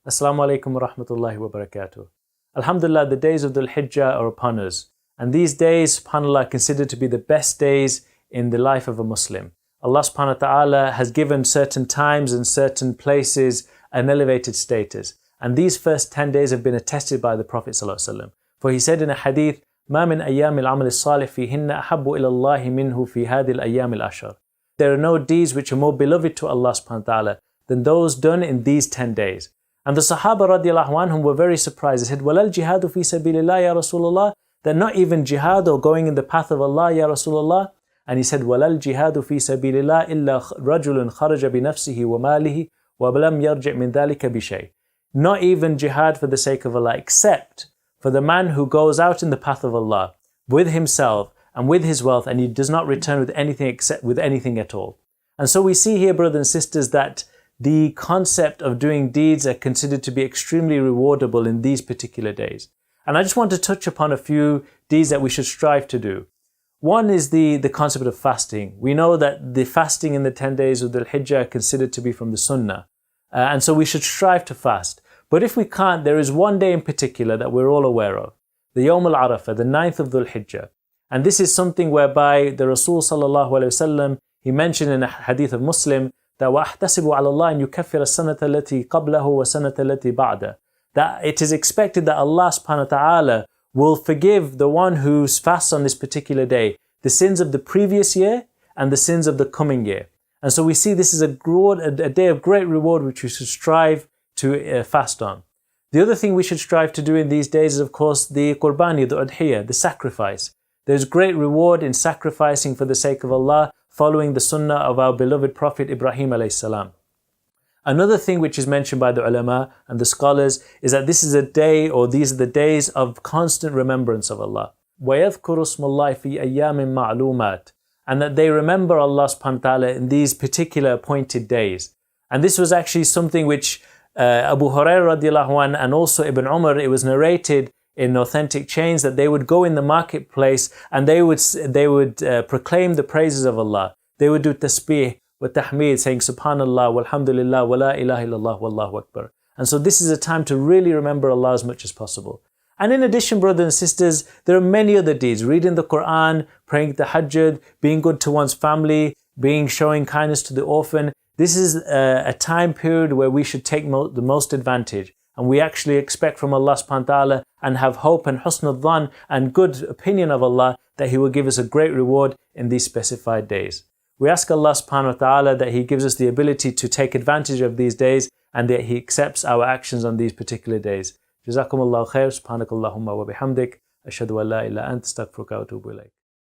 Assalamu alaikum wa rahmatullahi wa barakatuh. Alhamdulillah, the days of Dhul Hijjah are upon us. And these days, subhanAllah, are considered to be the best days in the life of a Muslim. Allah subhanahu wa ta'ala has given certain times and certain places an elevated status. And these first 10 days have been attested by the Prophet ﷺ. For he said in a hadith, مَا مِنْ أَيَّامِ الْعَمَلِ الصَّالِحِ فِيهِنَّ أَحَبُّ إِلَى اللَّهِ مِنْهُ فِي هَذِي الْأَيَّامِ الْعَشْرِ. There are no deeds which are more beloved to Allah subhanahu wa ta'ala than those done in these 10 days. And the Sahaba radiallahu anhum were very surprised. They said, وَلَا الْجِهَادُ فِي سَبِيلِ اللَّهِ يَا رَسُولَ اللَّهِ. That not even jihad or going in the path of Allah, Ya Rasulullah. And he said, وَلَا الْجِهَادُ فِي سَبِيلِ اللَّهِ إِلَّا رَجُلٌ خَرَجَ بِنَفْسِهِ وَمَالِهِ وَلَمْ يَرْجِعْ مِنْ ذَلِكَ بِشَيْءٍ. Not even jihad for the sake of Allah, except for the man who goes out in the path of Allah with himself and with his wealth, and he does not return with anything except with anything at all. And so we see here, brothers and sisters, that the concept of doing deeds are considered to be extremely rewardable in these particular days. And I just want to touch upon a few deeds that we should strive to do. One is the concept of fasting. We know that the fasting in the 10 days of Dhul Hijjah are considered to be from the Sunnah. And so we should strive to fast. But if we can't, there is one day in particular that we're all aware of. The Yawm al-Arafah, the 9th of Dhul Hijjah. And this is something whereby the Rasul sallallahu alayhi wasallam, he mentioned in a hadith of Muslim, that وَأَحْتَسِبُ عَلَى اللَّهِ أَن يُكَفِّرَ السَّنَةَ الَّتِي قَبْلَهُ وَالسَّنَةَ الَّتِي بَعْدَهُ. That it is expected that Allah subhanahu wa ta'ala will forgive the one who fasts on this particular day the sins of the previous year and the sins of the coming year. And so we see this is a day of great reward which we should strive to fast on. The other thing we should strive to do in these days is, of course, the Qurbani, the Udhiyah, the sacrifice. There's great reward in sacrificing for the sake of Allah, following the sunnah of our beloved Prophet Ibrahim alayhi salam. Another thing which is mentioned by the ulama and the scholars is that this is a day, or these are the days of constant remembrance of Allah. وَيَذْكُرُ اسْمَ اللَّهِ فِي أَيَّامٍ مَعْلُومَاتٍ. And that they remember Allah subhanahu wa ta'ala in these particular appointed days. And this was actually something which Abu Hurairah radiallahu anhu and also Ibn Umar, it was narrated in authentic chains that they would go in the marketplace and they would proclaim the praises of Allah. They would do tasbih wa tahmeed, saying subhanallah walhamdulillah wa la ilaha illallah wallahu akbar. And so this is a time to really remember Allah as much as possible. And in addition, brothers and sisters, there are many other deeds. Reading the Quran, praying tahajjud, being good to one's family, showing kindness to the orphan. This is a time period where we should take the most advantage. And we actually expect from Allah subhanahu wa ta'ala and have hope and husn al-dhan and good opinion of Allah that He will give us a great reward in these specified days. We ask Allah subhanahu wa ta'ala that He gives us the ability to take advantage of these days and that He accepts our actions on these particular days. Jazakumullahu khair, subhanakallahumma wa bihamdik, ashhadu an la ilaha illa anta, astaghfiruka wa atubu ilayk.